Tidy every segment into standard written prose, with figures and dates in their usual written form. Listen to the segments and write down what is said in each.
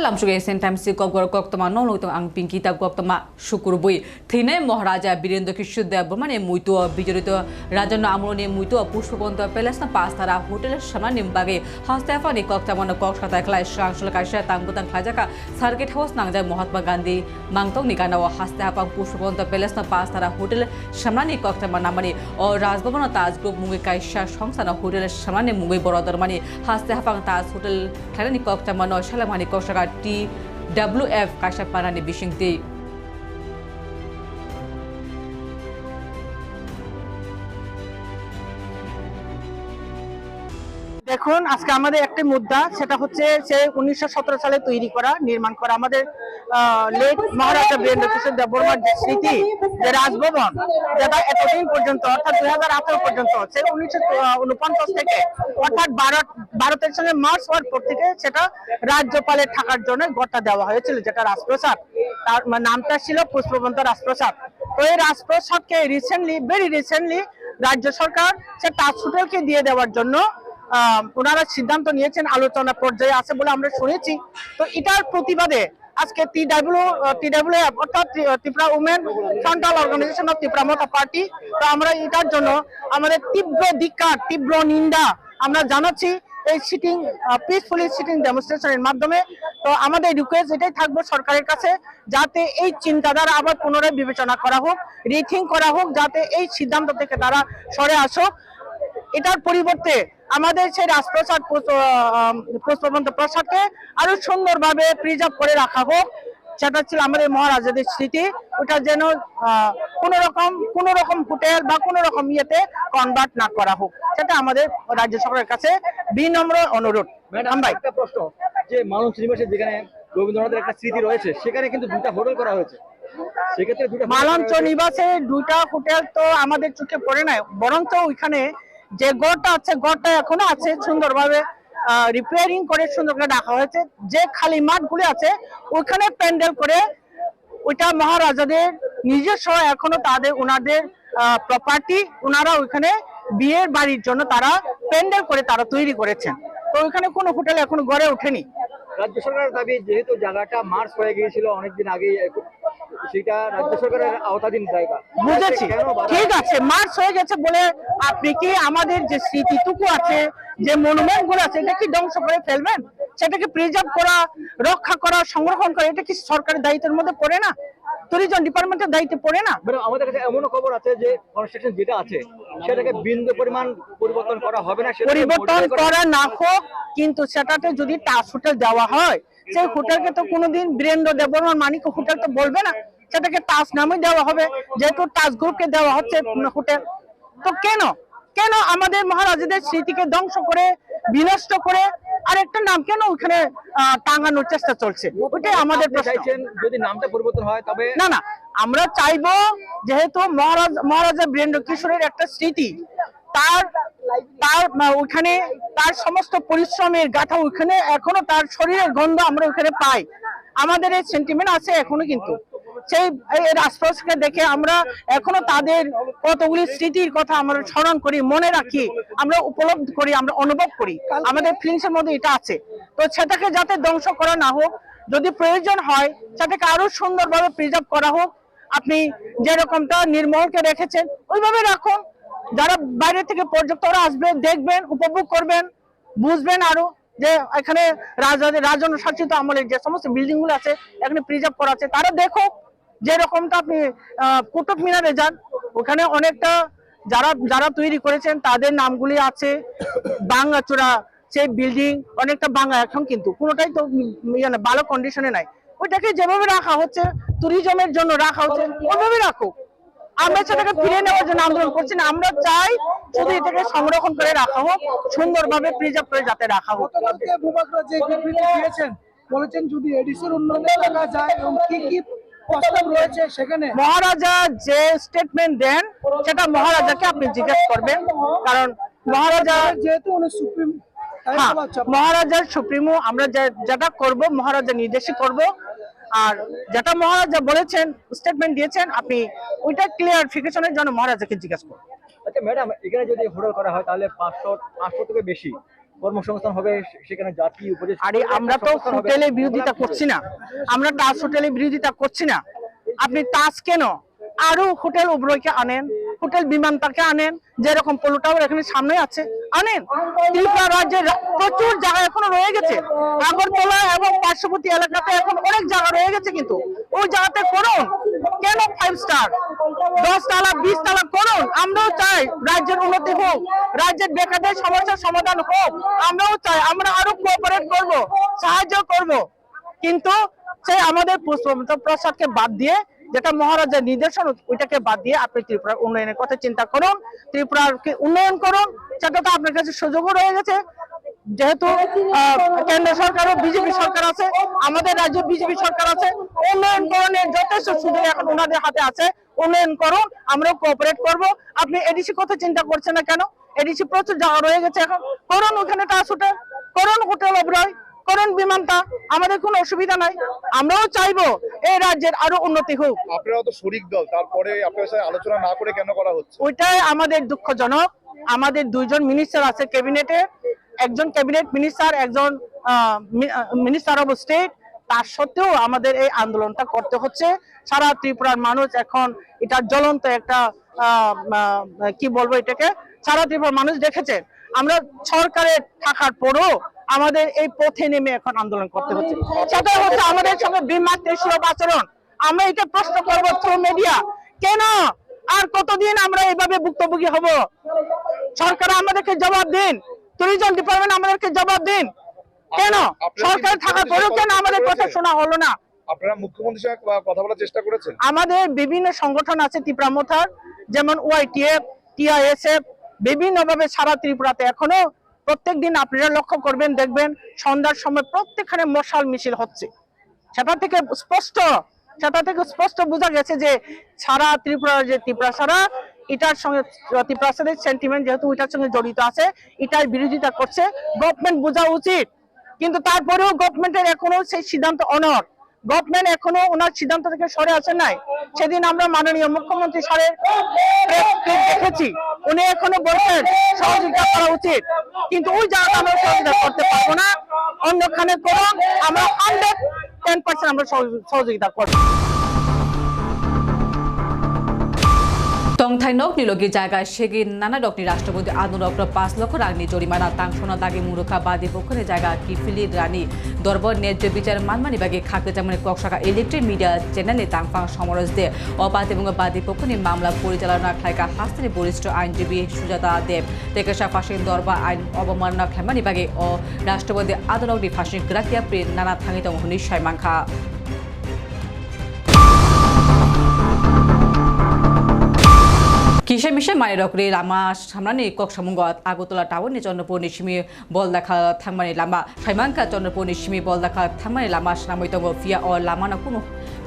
Salam suge sen time si kok gor kok tama nong tong ang pinki ta kok tama syukur bui thine Maharaja Birendra Kishore Dev Burman e muito bijorito রাজন্য আমরনে muito Pushpabanta palace না পাঁচতারা হোটেলের সামনে নিমবাগে হাস্তাফা নি cock তama kok সাতা ক্লাই সাংশল কাইসা তাংবুতাং খাজাকা সার্কিট হাউস নাংজা মহাত্মা গান্ধী মাংতং নিকানা হাস্তাফা পুষ্পবন্ত প্যালেস না পাঁচতারা হোটেল সামনে নি কক tama নামানি ও রাজভবন তাজ গ্রুপ মুঙ্গই কাইসা সংস্থান হোটেলের সামনে মুঙ্গই বড়দর মানি হাস্তাফা তাজ হোটেল খানি kok tama no সালামানি kok TWF কাশা পারানি বিশিংতি দেখুন আজকে আমাদের একটা মুদ্রা সেটা হচ্ছে সেই 1917 সালে তৈরি করা নির্মাণ করা আমাদের লেট মহারাজা বীরেন্দ্র কিশোর দেব বর্মার যে স্মৃতি যে রাজভবন যেটা এতদিন পর্যন্ত অর্থাৎ 2018 পর্যন্ত সে 1949 থেকে অর্থাৎ ভারতের সঙ্গে মার্চ হওয়ার পর থেকে সেটা রাজ্যপালের থাকার জন্য গড়টা দেওয়া হয়েছিল যেটা রাজপ্রাসাদ তার নামটা ছিল পুষ্পবন্ত রাজপ্রাসাদ। তো এই রাজপ্রাসাদকে ভেরি রিসেন্টলি রাজ্য সরকার সে তাজ হোটেলকে দিয়ে দেওয়ার জন্য ওনারা সিদ্ধান্ত নিয়েছেন, আলোচনা পর্যায়ে আছে বলে আমরা শুনেছি। তো এটার প্রতিবাদে আজকে TWF অর্থাৎ Tripura women frontal organisation of Tripura মতা পার্টি, তো আমরা এটার জন্য আমাদের তীব্র ধিক্কার তীব্র নিন্দা আমরা জানাচ্ছি এই পিসফুলি সিটিং ডেমনস্ট্রেশনের মাধ্যমে। তো আমাদের রিকোয়েস্ট এটাই থাকবে সরকারের কাছে যাতে এই চিন্তাধারা আবার পুনরায় বিবেচনা করা হোক, রিথিং করা হোক, যাতে এই সিদ্ধান্ত থেকে তারা সরে আসুক। এটার পরিবর্তে আমাদের সেই রাজপ্রাসাদ পুষ্পবন্ত প্রাসাদকে আরো সুন্দরভাবে প্রিজার্ভ করে রাখা হোক, সেটা ছিল আমাদের মহারাজাদের স্মৃতি। ওটা যেন কোন রকম হোটেল বা কোন রকম ইয়েতে কনভার্ট না করা হোক, সেটা আমাদের রাজ্য সরকারের কাছে বিনম্র অনুরোধ। একটা প্রশ্ন, যে মালঞ্চ নিবাসে যেখানে রবীন্দ্রনাথের একটা স্মৃতি রয়েছে সেখানে কিন্তু দুইটা হোটেল করা হয়েছে, সেক্ষেত্রে মালঞ্চ নিবাসে দুইটা হোটেল তো আমাদের চোখে পড়ে নাই, বরঞ্চ ওইখানে যে গড়টা আছে গড়টা এখনো আছে, সুন্দরভাবে রিপেয়ারিং করে সুন্দর করে রাখা হয়েছে। যে খালি মাঠগুলি আছে ওইখানে প্যান্ডেল করে ওইটা মহারাজাদের নিজস্ব এখনো ওনাদের প্রপার্টি, ওনারা ওইখানে বিয়ের বাড়ির জন্য তারা প্যান্ডেল করে তারা তৈরি করেছেন। তো ওইখানে কোনো হোটেল এখনো গড়ে ওঠেনি। রাজ্য সরকারের দাবি যেহেতু জায়গাটা মার্চ হয়ে গিয়েছিল অনেকদিন আগে, সেটা রাজ্য সরকারের আওতাধীন জায়গা। বুঝেছি, ঠিক আছে, মার্চ হয়ে গেছে বলে আপনি কি আমাদের যে স্মৃতিটুকু আছে, যে মনুমেন্ট গুলো আছে, এটা কি ধ্বংস করে ফেলবেন? সেটাকে প্রিজার্ভ করা, রক্ষা করা, সংরক্ষণ করা, এটা কি সরকারের দায়িত্বের মধ্যে পড়ে না? ট্যুরিজম ডিপার্টমেন্টের দায়িত্বে পড়ে না? আমাদের কাছে এমনও খবর আছে যে কনস্ট্রাকশন যেটা আছে সেটাকে বিন্দু পরিমাণ পরিবর্তন করা হবে না, পরিবর্তন করা না হোক, কিন্তু সেটাতে যদি তাজ হোটেল দেওয়া হয়, সেই হোটেলকে তো কোনোদিন বীরেন্দ্র দেব বর্মার মানিক হোটেল তো বলবে না, সেটাকে তাজ নামে দেওয়া হবে, যেহেতু তাজ গ্রুপকে দেওয়া হচ্ছে হোটেল। তো কেন আমাদের মহারাজাদের স্মৃতিকে ধ্বংস করে বিনষ্ট করে আরেকটা নাম কেন ওখানে টাঙানোর চেষ্টা চলছে? ওটাই আমাদের প্রশ্ন। যদি নামটা পরিবর্তন হয় তবে না, আমরা চাইবো যেহেতু মহারাজা বীরেন্দ্র কিশোরের একটা স্মৃতি, তার ওখানে তার সমস্ত পরিশ্রমের গাথা ওখানে এখনো তার শরীরের গন্ধ আমরা ওখানে পাই, আমাদের এই সেন্টিমেন্ট আছে এখনো। কিন্তু সেই রাজপ্রাসাদকে দেখে আমরা এখনো তাদের কতগুলি স্মৃতির কথা আমরা স্মরণ করি, মনে রাখি, আমরা উপলব্ধি করি, আমরা অনুভব করি, আমাদের ফিলিংসের মধ্যে এটা আছে। তো সেটাকে যাতে ধ্বংস করা না হোক, যদি প্রয়োজন হয় সেটাকে আরো সুন্দরভাবে প্রিজার্ভ করা হোক। আপনি যেরকমটা নির্মলকে রেখেছেন ওইভাবে রাখুন, যারা বাইরে থেকে পর্যটকরা আসবেন, দেখবেন, উপভোগ করবেন, বুঝবেন আরো যে এখানে রাজন্য শাসিত আমলের যে সমস্ত বিল্ডিং গুলো আছে এখানে প্রিজার্ভ করা আছে, তারা দেখো। যেরকমটা আপনি কুতুব মিনারে যান, ওখানে অনেকটা যারা তৈরি করেছেন তাদের নামগুলি আছে, ভাঙাচোরা সেই বিল্ডিং অনেকটা ভাঙা এখন, কিন্তু কোনোটাই তো ভালো কন্ডিশনে নাই। ওইটাকে যেভাবে রাখা হচ্ছে ট্যুরিজমের জন্য রাখা হচ্ছে ওইভাবে রাখো। আমরা সেটাকে ফিরে নেওয়ার জন্য আন্দোলন করছি না, আমরা চাই শুধু এটাকে সংরক্ষণ করে রাখা হোক, সুন্দরভাবে প্রিজার্ভ করে যাতে রাখা হোক। বলেছেন যদি এডিসির উন্নয়ন এলাকা যায় এবং কি প্রস্তাব রয়েছে সেখানে মহারাজা যে স্টেটমেন্ট দেন সেটা মহারাজাকে আপনি জিজ্ঞেস করবেন, কারণ মহারাজা যেহেতু সুপ্রিম মহারাজার সুপ্রিমো, আমরা যেটা করব মহারাজা নির্দেশই করব। আর যেটা মহারাজা বলেছেন, স্টেটমেন্ট দিয়েছেন, আপনি ওইটা ক্লিয়ারিফিকেশনের জন্য মহারাজাকে জিজ্ঞাসা করুন। আচ্ছা ম্যাডাম, এখানে যদি হোটেল করা হয় তাহলে 500 থেকে বেশি কর্মসংস্থান হবে, সেখানে জাতি উপদেশ। আরে আমরা তো হোটেলের বিরোধিতা করছি না, আমরা তাজ হোটেলের বিরোধিতা করছি না। আপনি তাজ কেন, আরো হোটেল ওবরয়কে আনেন, হোটেল বিমানটাকে আনেন, যেরকম পোলো টাওয়ার এখানে সামনে আছে আনেন। ত্রিপুরা রাজ্যের প্রচুর জায়গা এখনো রয়ে গেছে, আগরতলা এবং পার্শ্ববর্তী এলাকাতে এখন অনেক জায়গা রয়ে গেছে, কিন্তু ওই জায়গাতে করুন। কেন 5 স্টার, 10 তলা 20 তলা করুন। আমরাও চাই রাজ্যের উন্নতি হোক, রাজ্যের বেকারদের সমস্যার সমাধান হোক, আমরাও চাই, আমরা আরো কোঅপারেট করব, সাহায্য করব। কিন্তু সেই আমাদের পুষ্পমিত্র প্রসাদকে বাদ দিয়ে, যেটা মহারাজার নির্দেশন, ওইটাকে বাদ দিয়ে আপনি ত্রিপুরার উন্নয়নের কথা চিন্তা করুন, ত্রিপুরাকে উন্নয়ন করুন। সেটা তো আপনার কাছে সুযোগও রয়ে গেছে, যেহেতু কেন্দ্র সরকারও বিজেপি সরকার আছে, আমাদের রাজ্যে বিজেপি সরকার আছে। উন্নয়ন করণের যথেষ্ট সুযোগ এখন ওনাদের হাতে আছে, উন্নয়ন করুন, আমরাও কোঅপারেট করব। আপনি এডিসি কথা চিন্তা করছেন না কেন? এডিসি প্রচুর জায়গা রয়ে গেছে, এখন করুন ওখানে টাস হোটেল, করুন হোটেল ওবরয়, করুন বিমানটা, আমাদের কোনো অসুবিধা নাই। আমরাও চাইবো এই রাজ্যের আরো উন্নতি হোক। আপনারা তো শরিক দল, তারপরে আপনাদের সাথে আলোচনা না করে কেন করা হচ্ছে? ওইটাই আমাদের দুঃখজনক। আমাদের 2 জন মিনিস্টার আছে ক্যাবিনেটে, একজন ক্যাবিনেট মিনিস্টার, একজন মিনিস্টার অফ স্টেট, তার সত্ত্বেও আমাদের এই আন্দোলনটা করতে হচ্ছে। সারা ত্রিপুরার মানুষ এখন এটা জ্বলন্ত একটা কি বলবো এটাকে, সারা ত্রিপুরার মানুষ দেখেছে। আমরা সরকারে থাকার পরও আমাদের এই পথে নেমে এখন আন্দোলন করতে হচ্ছে। সেটা হচ্ছে আমাদের সঙ্গে বিমাতৃসুলভ আচরণ। আমরা এটা প্রশ্ন করবো থ্রু মিডিয়া, কেন আর কতদিন আমরা এইভাবে ভুক্তভোগী হব? সরকার আমাদেরকে জবাব দিন, ট্যুরিজম ডিপার্টমেন্ট আমাদেরকে জবাব দিন, কেন সরকার থাকার পরেও কেন আমাদের কথা শোনা হলো না? আপনারা মুখ্যমন্ত্রীর সঙ্গে কথা বলার চেষ্টা করেছেন? আমাদের বিভিন্ন সংগঠন আছে ত্রিপুরা মোথার, যেমন ওয়াইটিএফ, টিআইএসএফ, বিভিন্নভাবে সারা ত্রিপুরাতে এখনো প্রত্যেকদিন আপনারা লক্ষ্য করবেন, দেখবেন সন্ধ্যার সময় প্রত্যেকখানে মশাল মিছিল হচ্ছে। সেটা থেকে স্পষ্ট বোঝা গেছে যে সারা ত্রিপুরার যে ত্রিপুরা সারা এটার সঙ্গে, ত্রিপুরা সাদের সেন্টিমেন্ট যেহেতু এটার সঙ্গে জড়িত আছে, এটার বিরোধিতা করছে। গভর্নমেন্ট বোঝা উচিত, কিন্তু তারপরেও গভর্নমেন্টের এখনো সেই সিদ্ধান্ত অনড়। গভর্নমেন্ট এখনো ওনার সিদ্ধান্ত থেকে সরে আসে নাই। সেদিন আমরা মাননীয় মুখ্যমন্ত্রী স্যারের দেখেছি, উনি এখনো বলছেন সহযোগিতা করা উচিত, কিন্তু ওই জায়গাটা আমরা সহযোগিতা করতে পারবো না। অন্যখানে করুন, আমরা 110% আমরা সহযোগিতা করবো। তংথাই নক নিলগি জায়গা সেগি নানা ডকনি রাষ্ট্রপতি আনুরক 5 লক্ষ রাগনি জরিমানা তাংসনা দাগি মুরুখা বাদী পক্ষের জায়গা কিফিলি রানী দরবার ন্যায্য বিচার মানমানি বাগে খাকে জামানে কক্সাকা ইলেকট্রিক মিডিয়া চ্যানেলে তাংফাং সমরস দে অবাধ এবং বাদী পক্ষনি মামলা পরিচালনা খাইকা হাস্তানি বরিষ্ঠ আইনজীবী সুজাতা দেব তেকেশা ফাঁসিন দরবার আইন অবমাননা খেমানি বাগে ও রাষ্ট্রপতি আদালতনি ফাঁসি গ্রাকিয়া প্রে নানা থাঙি তং হনি সাইমাংখা কিসে মিশে মাইরকরি লামা সামনানি কক্সামুঙ্গত আগরতলা টাউনनि चन्द्रपुर निसिमी बलदाखा थांमानि लामा साइमांका चन्द्रपुर निसिमी बलदाखा थांमानि लामा सानामै दङ फिया अ लामाना कुनु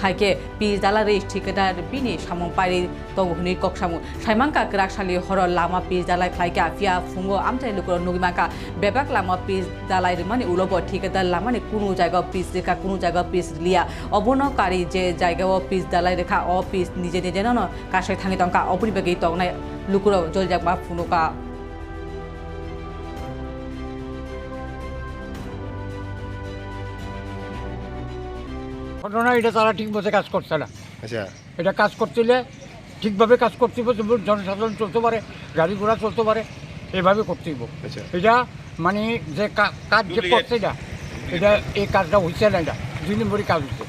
हाइके पिजाला रेस ठिकेदार बिनि सामं पारि दङ हुनि कक्सामु साइमांका ग्राकसालि हर लामा पिजाला खाइके फिया फुंगो आमथाइ लुकर नुगिमांका बेबाक लामा पिजाला रिमानि उलब ठिकेदार लामानि कुनु जायगा पिज रेखा कुनु जायगा पिज लिया अबनकारी जे जायगा पिजाला रेखा अ पिज निजे निजे न कासै थाङि दंका अपुनि बगै तंनाय लुकुर जलजाकमा फुनुका ঘটনা এটা তারা ঠিক মতো কাজ করছে না। আচ্ছা, এটা কাজ করতে ঠিকভাবে কাজ করতে হবে, জনসাধারণ চলতে পারে, গাড়ি ঘোড়া চলতে পারে, এভাবে করতেই হবে। আচ্ছা, এটা মানে যে কাজ যে করছে না, এটা এই কাজটা হচ্ছে না, এটা 2 নম্বরই কাজ হচ্ছে।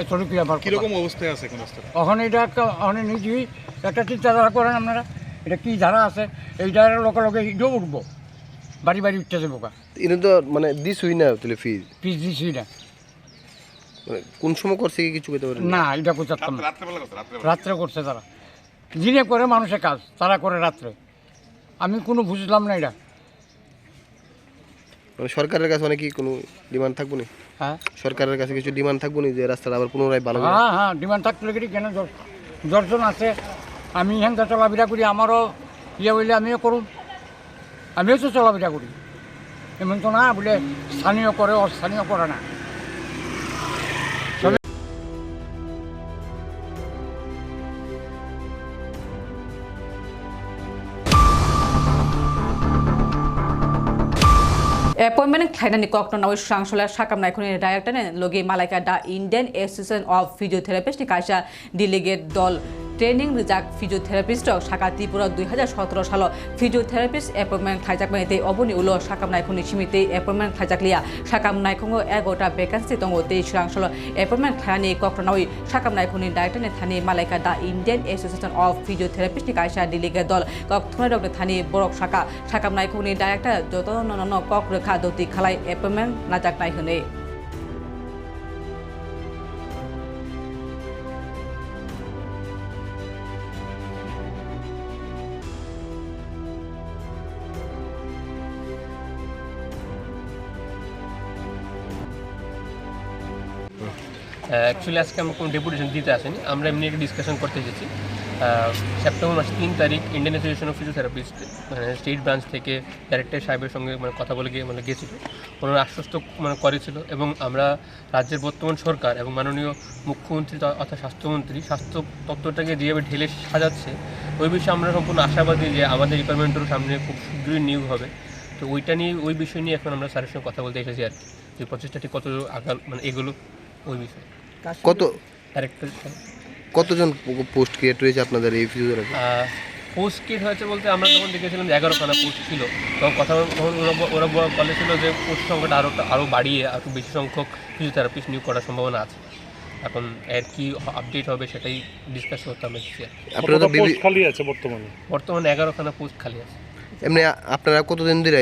এতটুকুই আমার কিরকম অবস্থায় আছে এখন রাস্তাটা? এখন এটা একটা নিজেই একটা চিন্তাধারা করেন আপনারা, এটা কী ধারা আছে, এইটার লগে লগে ইটও উঠবো, বাড়ি বাড়ি উঠতে যাবো কা। এটা তো মানে দিছুই না তাহলে ফিজ পিস দিছি না, মানে কোন সময় করছে কি কিছু কইতে পারেন না এটা করতাম না। রাত্রে করছে তারা, দিনে করে মানুষের কাজ, তারা করে রাত্রে। আমি কোনো বুঝলাম না এটা। মানে সরকারের কাছে মানে কি কোনো ডিমান্ড থাকবো না? হ্যাঁ সরকারের কাছে কিছু ডিমান্ড থাকবো না যে রাস্তাটা আবার পুনরায় ভালো করে? হ্যাঁ হ্যাঁ ডিমান্ড থাকতে লেগে কেন দর্শন আছে, আমি এখানটা চলাফেরা করি, আমারও ইয়ে বললে আমিও করুন, আমিও তো চলাফেরা করি। এমন তো না বলে স্থানীয় করে অস্থানীয় করে না। Appointment Kainani Kokton Shangshola Shakam Naikuni Director and Logi Malaka da Indian Association of Physiotherapists Nikasha Delegate Dol Training Rizak Physiotherapist Shaka Tripura 2017 সাল Physiotherapist Appointment Khajak Mete Obuni Ulo Shakam Naikuni Chimite Appointment Khajaklia Shakam Naikongo Egota Vacancy Tongo Te Shangshola Appointment Khani Koktonoi Shakam Naikuni Director and Thani Malaka da Indian Association of Physiotherapists Nikasha Delegate Dol Kokton Dr. Thani Borok Shaka Shakam Naikuni Director Joto no Kok Rekha Doti Khalai Appointment Najak Naikuni actually আজকে আমরা কোনো deputation দিতে আসেনি, আমরা এমনি একটা discussion করতে এসেছি। সেপ্টেম্বর মাসের 3 তারিখ Indian association of physiotherapist state branch থেকে ডাইরেক্টর সাহেবের সঙ্গে কথা বলে গেছিল, ওনারা আশ্বস্ত করেছিল এবং আমরা রাজ্যের বর্তমান সরকার এবং মাননীয় মুখ্যমন্ত্রী অর্থাৎ স্বাস্থ্যমন্ত্রী স্বাস্থ্য তত্ত্বটাকে যেভাবে ঢেলে সাজাচ্ছে ওই বিষয়ে আমরা সম্পূর্ণ আশাবাদী যে আমাদের ডিপার্টমেন্টেরও সামনে খুব শীঘ্রই নিয়োগ হবে। তো ওই বিষয় নিয়ে এখন আমরা স্যারের সঙ্গে কথা বলতে এসেছি আর কি, যে প্রচেষ্টাটি কত এগুলো ওই বিষয়ে। কতজন পোস্ট ক্রিয়েট হয়েছে আপনাদের এই ফিজিওথেরাপি? পোস্ট ক্রিয়েট হয়েছে বলতে আমরা যখন দেখেছিলাম যে 11খানা পোস্ট ছিল, তখন ওরা বলেছিল যে পোস্ট সংখ্যাটা আরও বাড়িয়ে আরও বেশি সংখ্যক ফিজিওথেরাপিস্ট নিয়োগ করার সম্ভাবনা আছে। এখন এর কি আপডেট হবে সেটাই ডিসকাস করতে আমরা এসেছি। খালি আছে বর্তমানে 11খানা পোস্ট খালি আছে। এমনি আপনারা কতদিন ধরে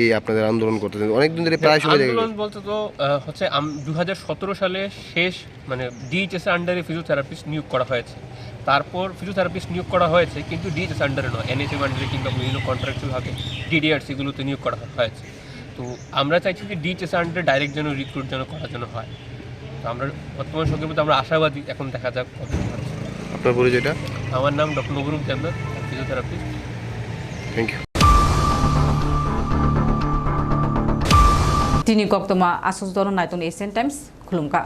এই আপনাদের আন্দোলন করতেছেন? অনেকদিন ধরে প্রায় সময় আন্দোলন বলতে তো হচ্ছে 2017 সালে শেষ ডিএইচএস এর আন্ডারে ফিজিওথেরাপিস্ট নিয়োগ করা হয়েছে। তারপর ফিজিওথেরাপিস্ট নিয়োগ করা হয়েছে কিন্তু ডিএইচএস আন্ডারে নয়, এনএচএম আন্ডারে কিংবা বিভিন্ন কন্ট্রাকচুয়াল ভাবে ডিডিআরসিগুলোতে নিয়োগ করা হয়েছে। তো আমরা চাইছি যে ডিএইচএস আন্ডারে ডাইরেক্ট যেন রিক্রুট করার জন্য হয়। তো আমরা বর্তমান সরকারের আমরা আশাবাদী, এখন দেখা যাক কত হচ্ছে। আপনার পরিচয়টা? আমার নাম ডক্টর নবরুম Jannat, physiotherapist. Thank you. Tini Koktoma Asus Dono Naitun Asian Times Khulumka